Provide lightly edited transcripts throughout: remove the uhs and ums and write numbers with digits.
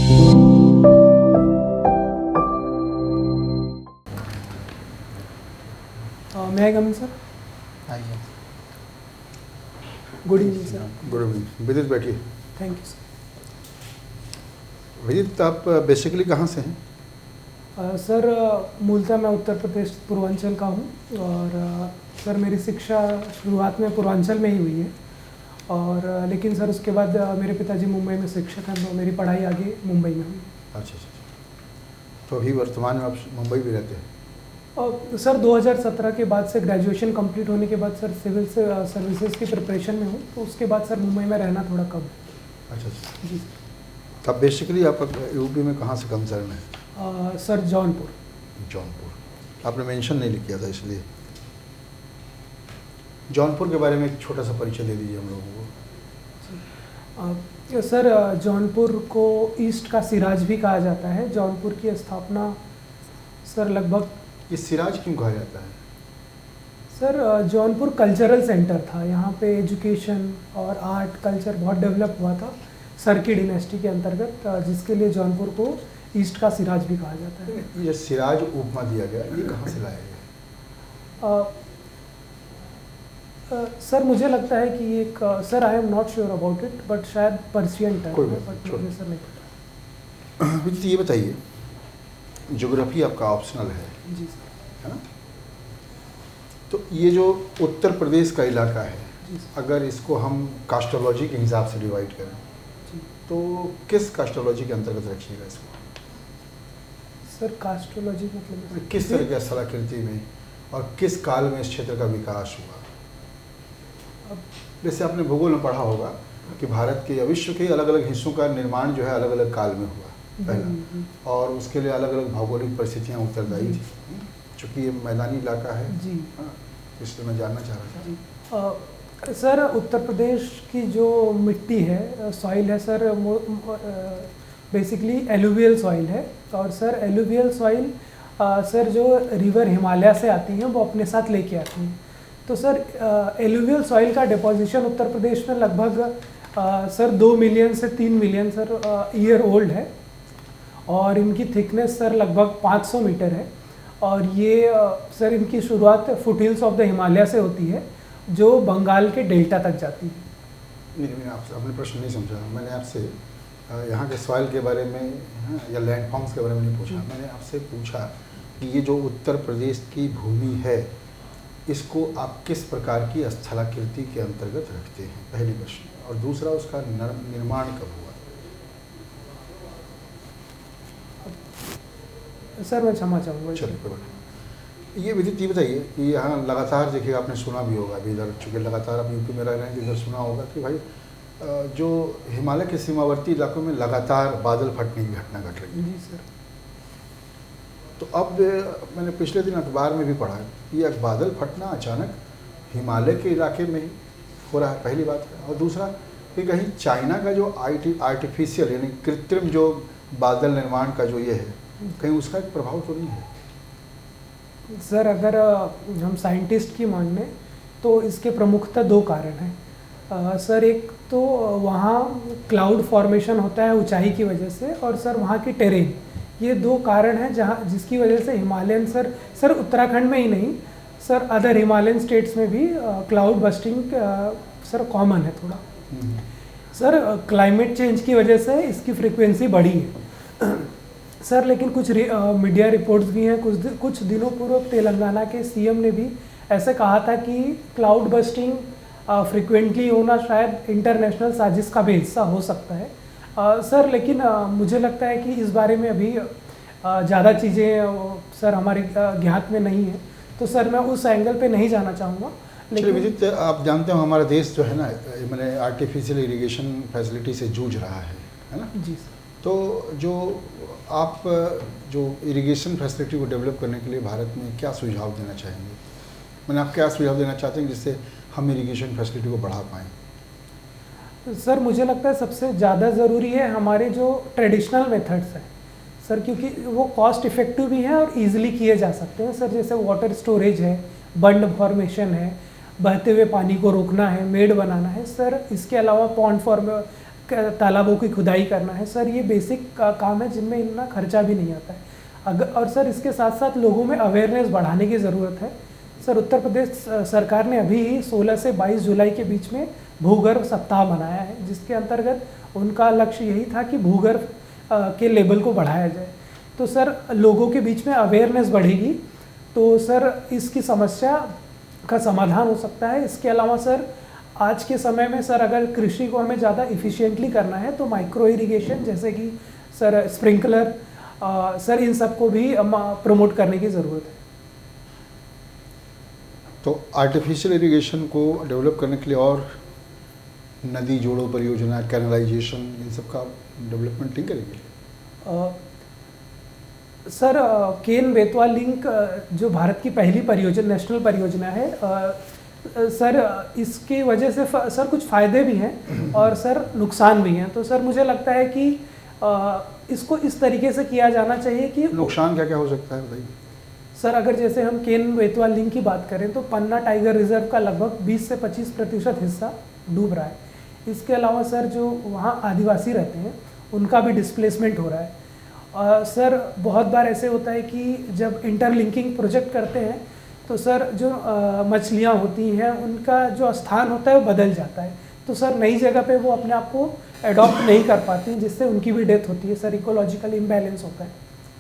May I come in, sir? आइए। Good evening, sir. Good evening. विदित बैठिए। Thank you, sir. विदित, आप बेसिकली कहाँ से हैं? सर मूलतः मैं उत्तर प्रदेश पूर्वांचल का हूँ और सर मेरी शिक्षा शुरुआत में पूर्वांचल में ही हुई है और लेकिन सर उसके बाद मेरे पिताजी मुंबई में शिक्षक हैं तो मेरी पढ़ाई आगे मुंबई में हुई। अच्छा अच्छा। तो अभी वर्तमान में आप मुंबई भी रहते हैं? और सर 2017 के बाद से ग्रेजुएशन कंप्लीट होने के बाद सर सिविल सर्विसेज की प्रिपरेशन में हूँ तो उसके बाद सर मुंबई में रहना थोड़ा कम है। अच्छा अच्छा। जी तब बेसिकली आप यूपी में कहाँ से कंसर्न है? सर जौनपुर। जौनपुर आपने मेंशन नहीं किया था इसलिए। जौनपुर के बारे में एक छोटा सा परिचय दे दीजिए हम लोगों को। सर जौनपुर को ईस्ट का सिराज भी कहा जाता है। जौनपुर की स्थापना सर लगभग ये सिराज क्यों कहा जाता है? सर जौनपुर कल्चरल सेंटर था, यहाँ पे एजुकेशन और आर्ट कल्चर बहुत डेवलप हुआ था सर की डिनेस्टी के अंतर्गत, जिसके लिए जौनपुर को ईस्ट का सिराज भी कहा जाता है। ये सिराज उपमा दिया गया, ये कहाँ से लाया गया? सर मुझे लगता है कि एक sir I am not sure about it but शायद पर्शियन टर्म कोई है, बात बट नहीं, मुझे सर नहीं पता। विदित ये बताइए, ज्योग्राफी आपका ऑप्शनल है, जी सर। है ना? तो ये जो उत्तर प्रदेश का इलाका है, जी सर। अगर इसको हम कास्टोलॉजी के हिसाब से डिवाइड करें जी तो किस कास्टोलॉजी के अंतर्गत रखिएगा इसको? सर कास्ट्रोलॉजी मतलब किस तरह की स्थलाकृति में और किस काल में इस क्षेत्र का विकास हुआ? जैसे आपने भूगोल में पढ़ा होगा कि भारत के या विश्व के अलग अलग हिस्सों का निर्माण जो है अलग अलग काल में हुआ पहला, और उसके लिए अलग अलग भौगोलिक परिस्थितियाँ उत्तरदायी थी। चूँकि ये मैदानी इलाका है जी हाँ, इसलिए मैं जानना चाह रहा था। सर उत्तर प्रदेश की जो मिट्टी है, सॉइल है सर, बेसिकली एलुवियल सॉइल है और सर एलुवियल सॉइल सर जो रिवर हिमालय से आती हैं वो अपने साथ लेके आती हैं। तो सर एलुवियल सॉइल का डिपोजिशन उत्तर प्रदेश में लगभग सर 2 मिलियन से 3 मिलियन सर ईयर ओल्ड है और इनकी थिकनेस सर लगभग 500 मीटर है और ये सर इनकी शुरुआत फुटहिल्स ऑफ द हिमालय से होती है जो बंगाल के डेल्टा तक जाती है। नहीं, मैंने आपसे अपने प्रश्न नहीं समझा। मैंने आपसे यहाँ के सॉइल के बारे में या लैंडफॉर्म्स के बारे में नहीं पूछा। मैंने आपसे पूछा कि ये जो उत्तर प्रदेश की भूमि है इसको आप किस प्रकार की स्थलाकृति के अंतर्गत रखते हैं, पहली प्रश्न। और दूसरा, उसका निर्माण कब हुआ? सर मैं क्षमा चाहूँगा। चलिए कोई बात नहीं। ये विदित ये बताइए कि यहाँ लगातार देखिए, आपने सुना भी होगा अभी इधर, चूँकि लगातार आप यूपी में रह रहे हैं, इधर सुना होगा कि भाई जो हिमालय के सीमावर्ती इलाकों में लगातार बादल फटने की घटना घट रही है। जी सर। तो अब मैंने पिछले दिन अखबार में भी पढ़ा कि यह बादल फटना अचानक हिमालय के इलाके में ही हो रहा है, पहली बात है। और दूसरा कि कहीं चाइना का जो आर्टिफिशियल यानी कृत्रिम जो बादल निर्माण का जो ये है, कहीं उसका एक प्रभाव तो नहीं है? सर अगर हम साइंटिस्ट की माने तो इसके प्रमुखतः 2 कारण हैं। सर एक तो वहाँ क्लाउड फॉर्मेशन होता है ऊंचाई की वजह से और सर वहाँ की टेरेन, ये 2 कारण हैं जहाँ जिसकी वजह से हिमालयन सर उत्तराखंड में ही नहीं सर अदर हिमालयन स्टेट्स में भी क्लाउड बस्टिंग सर कॉमन है थोड़ा। सर क्लाइमेट चेंज की वजह से इसकी फ्रीक्वेंसी बढ़ी है सर, लेकिन कुछ मीडिया रिपोर्ट्स भी हैं। कुछ दिनों पूर्व तेलंगाना के सीएम ने भी ऐसे कहा था कि क्लाउड बस्टिंग फ्रिक्वेंटली होना शायद इंटरनेशनल साजिश का भी हिस्सा हो सकता है सर, लेकिन मुझे लगता है कि इस बारे में अभी ज़्यादा चीज़ें सर हमारे ज्ञात में नहीं है, तो सर मैं उस एंगल पे नहीं जाना चाहूँगा। लेकिन विदित, आप जानते हो हमारा देश जो है ना, मैंने आर्टिफिशियल इरिगेशन फैसिलिटी से जूझ रहा है ना? जी सर। तो जो आप जो इरिगेशन फैसिलिटी को डेवलप करने के लिए भारत में क्या सुझाव देना चाहेंगे? मैंने आप क्या सुझाव देना चाहते हैं जिससे हम इरिगेशन फैसिलिटी को बढ़ा पाएँ? सर मुझे लगता है सबसे ज़्यादा ज़रूरी है हमारे जो ट्रेडिशनल मेथड्स हैं सर, क्योंकि वो कॉस्ट इफ़ेक्टिव भी हैं और ईजिली किए जा सकते हैं सर। जैसे वाटर स्टोरेज है, बंड फॉर्मेशन है, बहते हुए पानी को रोकना है, मेड बनाना है सर। इसके अलावा तालाबों की खुदाई करना है, सर ये बेसिक काम है जिनमें इतना खर्चा भी नहीं आता है। अगर और सर इसके साथ साथ लोगों में अवेयरनेस बढ़ाने की ज़रूरत है। सर उत्तर प्रदेश सरकार ने अभी ही 16 से 22 जुलाई के बीच में भूगर्भ सप्ताह मनाया है, जिसके अंतर्गत उनका लक्ष्य यही था कि भूगर्भ के लेवल को बढ़ाया जाए। तो सर लोगों के बीच में अवेयरनेस बढ़ेगी तो सर इसकी समस्या का समाधान हो सकता है। इसके अलावा सर आज के समय में सर अगर कृषि को हमें ज़्यादा इफ़िशिएंटली करना है तो माइक्रो इरिगेशन जैसे कि सर स्प्रिंकलर सर इन सब को भी प्रमोट करने की ज़रूरत है। तो आर्टिफिशियल इरिगेशन को डेवलप करने के लिए और नदी जोड़ो परियोजना, कैनलाइजेशन, इन सब का डेवलपमेंट नहीं करेंगे? सर केन बेतवा लिंक जो भारत की पहली परियोजना, नेशनल परियोजना है, सर इसकी वजह से सर कुछ फ़ायदे भी हैं और सर नुकसान भी हैं। तो सर मुझे लगता है कि इसको इस तरीके से किया जाना चाहिए कि नुकसान क्या क्या हो सकता है बताइए। सर अगर जैसे हम केन बेतवा लिंक की बात करें तो पन्ना टाइगर रिजर्व का लगभग 20 से 25% हिस्सा डूब रहा है। इसके अलावा सर जो वहाँ आदिवासी रहते हैं उनका भी डिस्प्लेसमेंट हो रहा है। सर बहुत बार ऐसे होता है कि जब इंटरलिंकिंग प्रोजेक्ट करते हैं तो सर जो मछलियाँ होती हैं उनका जो स्थान होता है वो बदल जाता है, तो सर नई जगह पे वो अपने आप को एडॉप्ट नहीं कर पाती, जिससे उनकी भी डेथ होती है। सर इकोलॉजिकल इम्बैलेंस होता है,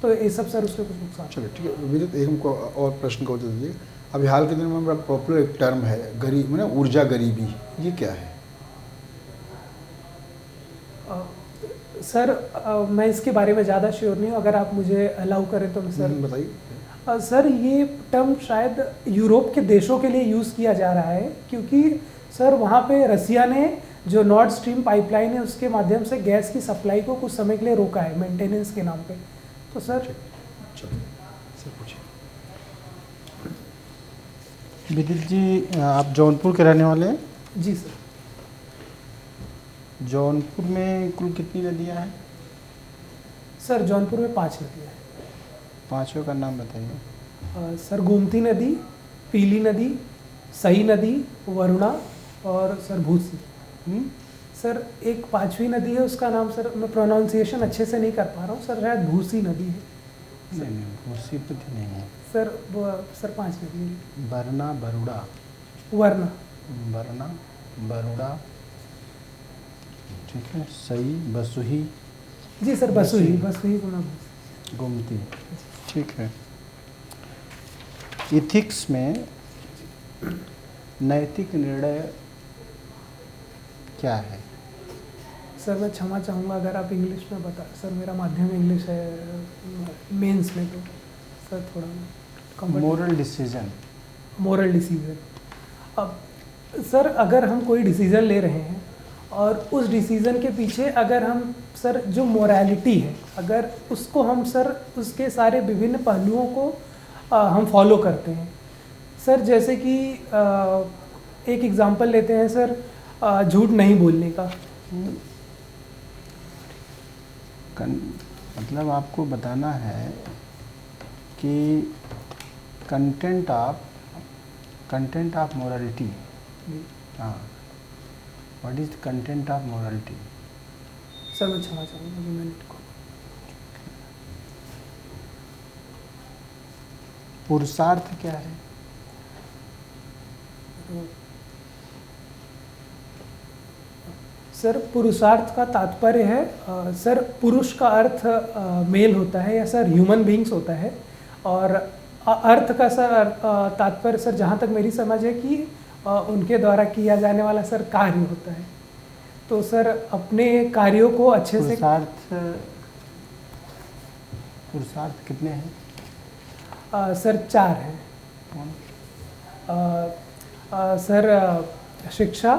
तो ये सब सर उसके कुछ नुकसान। चलिए ठीक है विदित, एक हमको और प्रश्न को उत्तर दीजिए। अभी हाल के दिनों में बड़ा पॉपुलर एक टर्म है गरीब मैंने ऊर्जा गरीबी, ये क्या है? सर मैं इसके बारे में ज़्यादा श्योर नहीं हूँ, अगर आप मुझे अलाउ करें तो मैं सर बताइए। सर ये टर्म शायद यूरोप के देशों के लिए यूज़ किया जा रहा है, क्योंकि सर वहाँ पे रसिया ने जो नॉर्थ स्ट्रीम पाइपलाइन है उसके माध्यम से गैस की सप्लाई को कुछ समय के लिए रोका है मेंटेनेंस के नाम पे। तो सर चलिए सर पूछिए। विदित जी, आप जौनपुर के रहने वाले हैं? जी सर। जौनपुर में कुल कितनी नदियाँ हैं? सर जौनपुर में 5 नदियाँ हैं। पाँचों का नाम बताइए। सर गोमती नदी, पीली नदी, सई नदी, वरुणा और सर भूसी। सर एक 5वीं नदी है, उसका नाम सर मैं प्रोनाउंसिएशन अच्छे से नहीं कर पा रहा हूँ सर, शायद भूसी नदी है। नहीं, भूसी तो नहीं है सर सर 5 नदी है। बरना, बरुड़ा, वरना, बरना, बरुड़ा, ठीक है, सई, बसुही। जी सर बसुही को नाम है। गोमती, ठीक है। इथिक्स में नैतिक निर्णय क्या है? सर मैं क्षमा चाहूँगा अगर आप इंग्लिश में बता, सर मेरा माध्यम इंग्लिश है मेंस में, तो सर थोड़ा मोरल डिसीजन। Moral decision. अब सर अगर हम कोई डिसीज़न ले रहे हैं और उस डिसीज़न के पीछे अगर हम सर जो मोरालिटी है अगर उसको हम सर उसके सारे विभिन्न पहलुओं को हम फॉलो करते हैं सर, जैसे कि एक एग्जांपल लेते हैं सर झूठ नहीं बोलने का। मतलब आपको बताना है कि कंटेंट ऑफ मोरालिटी। हाँ, what is the content of morality? Sir मैं क्षमा चाहूँगा कि मैंने पुरुषार्थ क्या है? सर पुरुषार्थ का तात्पर्य है सर पुरुष का अर्थ मेल होता है या सर ह्यूमन बींग्स होता है, और अर्थ का सर तात्पर्य सर जहाँ तक मेरी समझ है कि उनके द्वारा किया जाने वाला सर कार्य होता है। तो सर अपने कार्यों को अच्छे से पुरुषार्थ कितने हैं? सर 4 हैं। सर शिक्षा,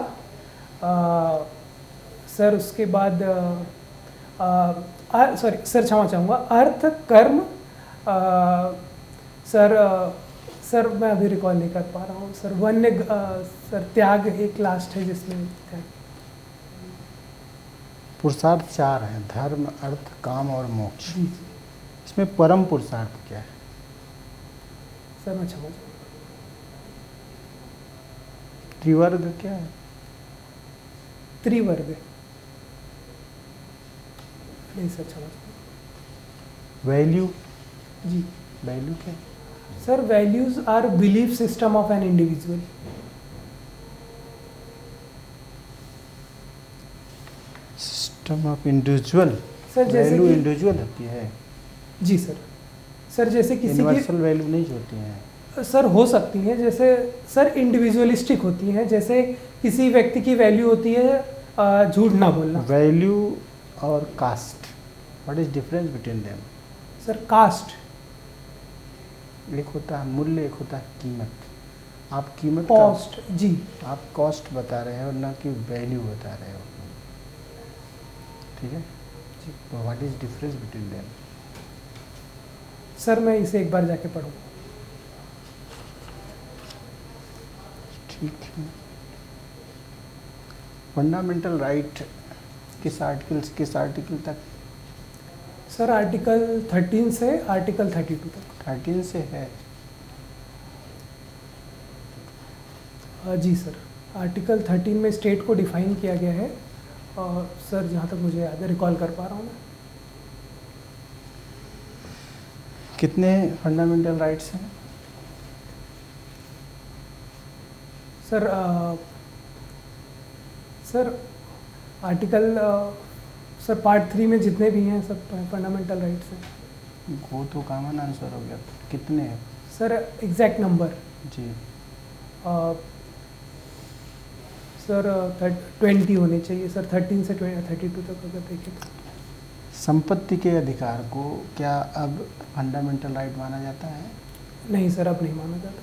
सर उसके बाद सॉरी सर क्षमा चाहूँगा, अर्थ, कर्म, सर मैं अभी रिकॉल नहीं कर पा रहा हूँ सर, वन्य, सर त्याग एक लास्ट है जिसमें त्याग। पुरुषार्थ 4 हैं, धर्म, अर्थ, काम और मोक्ष। इसमें परम पुरुषार्थ क्या है? सर मैं क्षमा चाहूँगा, त्रिवर्ग क्या है? त्रिवर्ग। नहीं सर, समझ गया। वैल्यू, जी वैल्यू क्या? Sir, values are belief system of an individual. System of individual. Sir जैसे वैल्यू कि इंडिविजुअल होती है, जी सर, सर जैसे किसी की यूनिवर्सल वैल्यू नहीं होती हैं। सर हो सकती हैं, जैसे सर इंडिविजुअलिस्टिक होती हैं, जैसे किसी व्यक्ति की वैल्यू होती है झूठ ना बोलना। वैल्यू और caste, what is difference between them? Sir caste, एक होता है मूल्य, एक होता है कीमत। आप कीमत कॉस्ट, जी आप कॉस्ट बता रहे हो, ना कि वैल्यू बता रहे हो, ठीक है? तो what is difference between them? Sir मैं इसे एक बार जाके पढ़ूँगा। ठीक है। फंडामेंटल राइट किस आर्टिकल तक? सर आर्टिकल 13 से आर्टिकल 32 तक। 13 से है। जी सर, आर्टिकल 13 में स्टेट को डिफाइन किया गया है, और सर जहाँ तक मुझे याद है, रिकॉल कर पा रहा हूँ मैं। कितने फंडामेंटल राइट्स हैं? Sir sir article sir part 3 में जितने भी हैं सब फंडामेंटल राइट्स हैं। वो तो कॉमन आंसर हो गया, कितने हैं? सर एग्जैक्ट नंबर जी, सर 20 होने चाहिए सर, 13 से 32 तक अगर देखें तो। संपत्ति के अधिकार को क्या अब फंडामेंटल राइट माना जाता है? नहीं सर, अब नहीं माना जाता।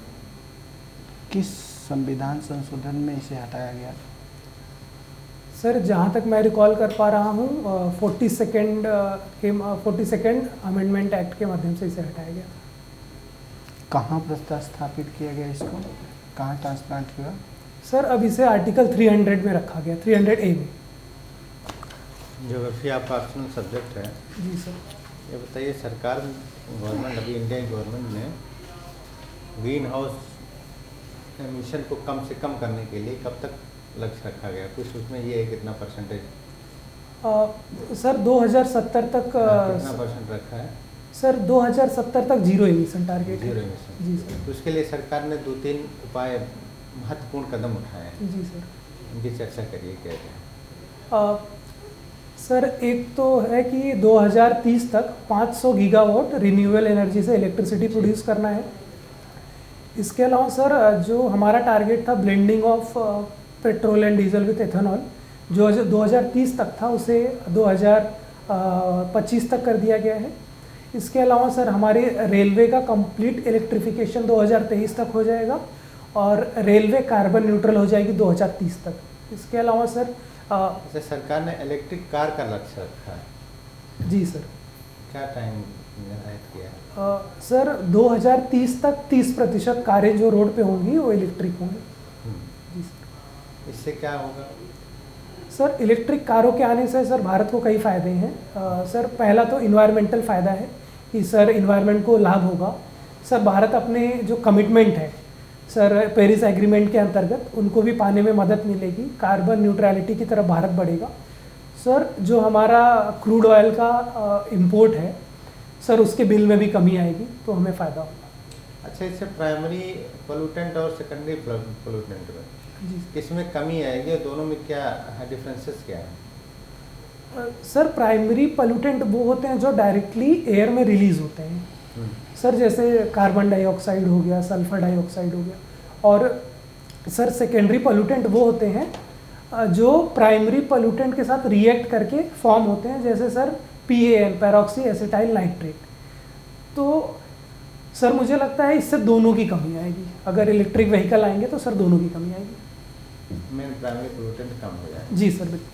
किस संविधान संशोधन में इसे हटाया गया? सर जहाँ तक मैं रिकॉल कर पा रहा हूँ 42nd अमेंडमेंट एक्ट के माध्यम से इसे हटाया गया। कहाँ स्थापित किया गया इसको? कहाँ ट्रांसप्लांट हुआ? सर अब इसे आर्टिकल 300 में रखा गया, 300A में। ज्योग्राफी आपका ऑप्शनल सब्जेक्ट है। जी सर। ये बताइए, सरकार गवर्नमेंट अभी इंडियन गवर्नमेंट ने ग्रीन हाउस एमिशन को कम से कम करने के लिए कब तक लक्ष्य रखा गया? कुछ उसमें ये है कितना परसेंटेज? सर 2070 तक कितना परसेंट रखा है? सर 2070 तक जीरो एमिशन टारगेट है। Zero emission. जी सर। तो उसके लिए सरकार ने 2-3 उपाय, महत्वपूर्ण कदम उठाए हैं, जी सर। उनकी चर्चा करिए, क्या क्या? सर एक तो है कि 2030 तक 500 गीगावाट रिन्यूएबल एनर्जी से इलेक्ट्रिसिटी प्रोड्यूस करना है। इसके अलावा सर जो हमारा टारगेट था blending of petrol and diesel with ethanol, जो 2030 तक था, उसे 2025 तक कर दिया गया है। इसके अलावा सर हमारे रेलवे का कंप्लीट इलेक्ट्रिफिकेशन 2023 तक हो जाएगा, और रेलवे कार्बन न्यूट्रल हो जाएगी 2030 तक। इसके अलावा सर जैसे सरकार ने इलेक्ट्रिक कार का लक्ष्य रखा है, जी सर, क्या टाइम निर्धारित किया है? सर 2030 तक 30% कारें जो रोड पे होंगी वो इलेक्ट्रिक होंगी। जी सर। इससे क्या होगा? सर इलेक्ट्रिक कारों के आने से सर भारत को कई फ़ायदे हैं। सर पहला तो इन्वायरमेंटल फ़ायदा है कि सर इन्वायरमेंट को लाभ होगा। सर भारत अपने जो कमिटमेंट है सर पेरिस एग्रीमेंट के अंतर्गत, उनको भी पाने में मदद मिलेगी। कार्बन न्यूट्रलिटी की तरफ भारत बढ़ेगा। सर जो हमारा क्रूड ऑयल का इंपोर्ट है सर, उसके बिल में भी कमी आएगी, तो हमें फ़ायदा होगा। अच्छा, इससे प्राइमरी पोल्यूटेंट और सेकेंडरी पोल्यूटेंट में जी किसमें कमी आएगी और दोनों में क्या डिफरेंसेस क्या है? सर प्राइमरी पोल्यूटेंट वो होते हैं जो डायरेक्टली एयर में रिलीज़ होते हैं सर, जैसे कार्बन डाइऑक्साइड हो गया, सल्फर डाइऑक्साइड हो गया। और सर सेकेंडरी पोल्यूटेंट वो होते हैं जो प्राइमरी पोल्यूटेंट के साथ रिएक्ट करके फॉर्म होते हैं, जैसे सर PAN, पैरोक्सी एसिटाइल नाइट्रेट। तो सर मुझे लगता है इससे दोनों की कमी आएगी। अगर इलेक्ट्रिक व्हीकल आएंगे तो सर दोनों की कमी आएगी। मेन प्राइमरी पोल्यूटेंट कम हो जाए। जी सर, बिल्कुल।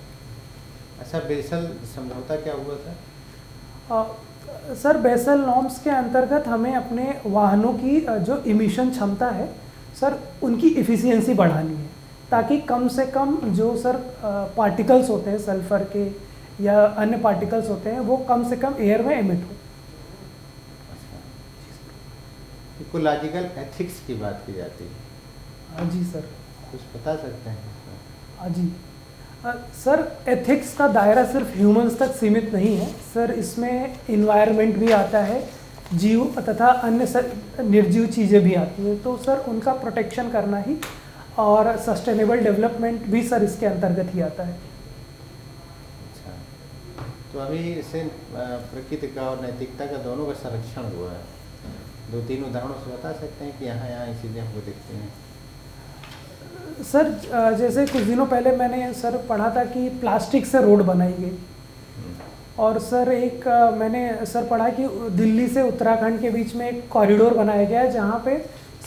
अच्छा, बेसल समझौता क्या हुआ था? सर बेसल नॉर्म्स के अंतर्गत हमें अपने वाहनों की जो इमिशन क्षमता है सर, उनकी इफ़िशियंसी बढ़ानी है, ताकि कम से कम जो सर पार्टिकल्स होते हैं सल्फर के या अन्य पार्टिकल्स होते हैं, वो कम से कम एयर में एमिट हो। इकोलॉजिकल एथिक्स की बात की जाती है। जी सर। कुछ बता सकते हैं? जी सर एथिक्स का दायरा सिर्फ ह्यूमंस तक सीमित नहीं है सर, इसमें इन्वायरमेंट भी आता है, जीव तथा अन्य निर्जीव चीज़ें भी आती हैं, तो सर उनका प्रोटेक्शन करना ही और सस्टेनेबल डेवलपमेंट भी सर इसके अंतर्गत ही आता है। अच्छा, तो अभी इससे प्रकृति का और नैतिकता का दोनों का संरक्षण हुआ है, 2-3 उदाहरणों से बता सकते हैं कि यहाँ ये चीज़ें हमको दिखती हैं? सर जैसे कुछ दिनों पहले मैंने सर पढ़ा था कि प्लास्टिक से रोड बनाई गई, और सर एक मैंने सर पढ़ा कि दिल्ली से उत्तराखंड के बीच में एक कॉरिडोर बनाया गया है जहाँ पे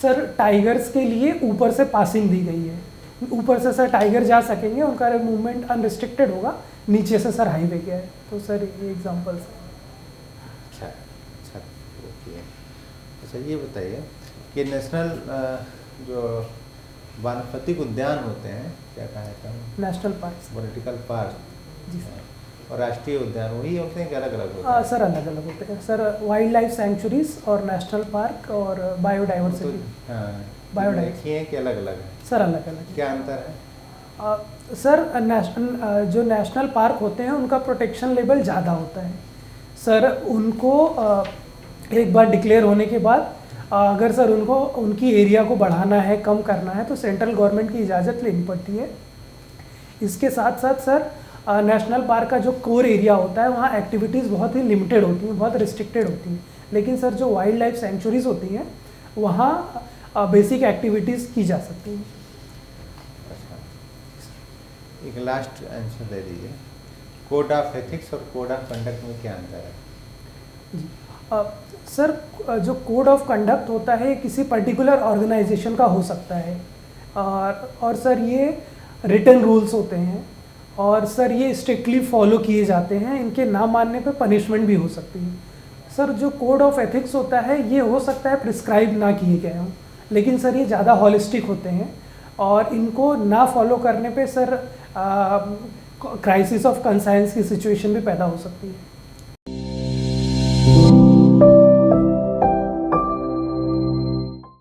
सर टाइगर्स के लिए ऊपर से पासिंग दी गई है, ऊपर से सर टाइगर जा सकेंगे, उनका मूवमेंट अनरिस्ट्रिक्टेड होगा, नीचे से सर हाईवे गया है। तो सर ये एग्जांपल्स हैं। अच्छा ओके। अच्छा ये बताइए कि नेशनल जो वानस्पतिक उद्यान होते हैं, क्या कहा जाता है? National park. पॉलिटिकल पार्क जी सर। और राष्ट्रीय उद्यान वही होते हैं कि अलग अलग होते हैं? सर अलग अलग होते हैं सर, वाइल्ड लाइफ सेंचुरीज और नेशनल पार्क और बायोडाइवर्सिटी। एक ही है कि अलग अलग है? सर अलग अलग। क्या अंतर है? सर जो नेशनल पार्क होते हैं उनका प्रोटेक्शन लेवल ज़्यादा होता है सर, उनको एक बार डिक्लेयर होने के बाद अगर सर उनको उनकी एरिया को बढ़ाना है, कम करना है, तो सेंट्रल गवर्नमेंट की इजाज़त लेनी पड़ती है। इसके साथ साथ सर नेशनल पार्क का जो कोर एरिया होता है वहाँ एक्टिविटीज़ बहुत ही लिमिटेड होती हैं, बहुत रिस्ट्रिक्टेड होती हैं, लेकिन सर जो वाइल्ड लाइफ सेंचुरीज होती हैं वहाँ बेसिक एक्टिविटीज़ की जा सकती हैं। अच्छा, एक लास्ट आंसर दे दीजिए, कोड ऑफ एथिक्स और कोड ऑफ कंडक्ट में क्या अंतर है? जी सर जो कोड ऑफ कंडक्ट होता है किसी पर्टिकुलर ऑर्गेनाइजेशन का हो सकता है, और सर ये रिटन रूल्स होते हैं, और सर ये स्ट्रिक्टली फॉलो किए जाते हैं, इनके ना मानने पे पनिशमेंट भी हो सकती है। सर जो कोड ऑफ एथिक्स होता है ये हो सकता है प्रिस्क्राइब ना किए गए हों, लेकिन सर ये ज़्यादा हॉलिस्टिक होते हैं, और इनको ना फॉलो करने पे सर क्राइसिस ऑफ कंसाइंस की सिचुएशन भी पैदा हो सकती है।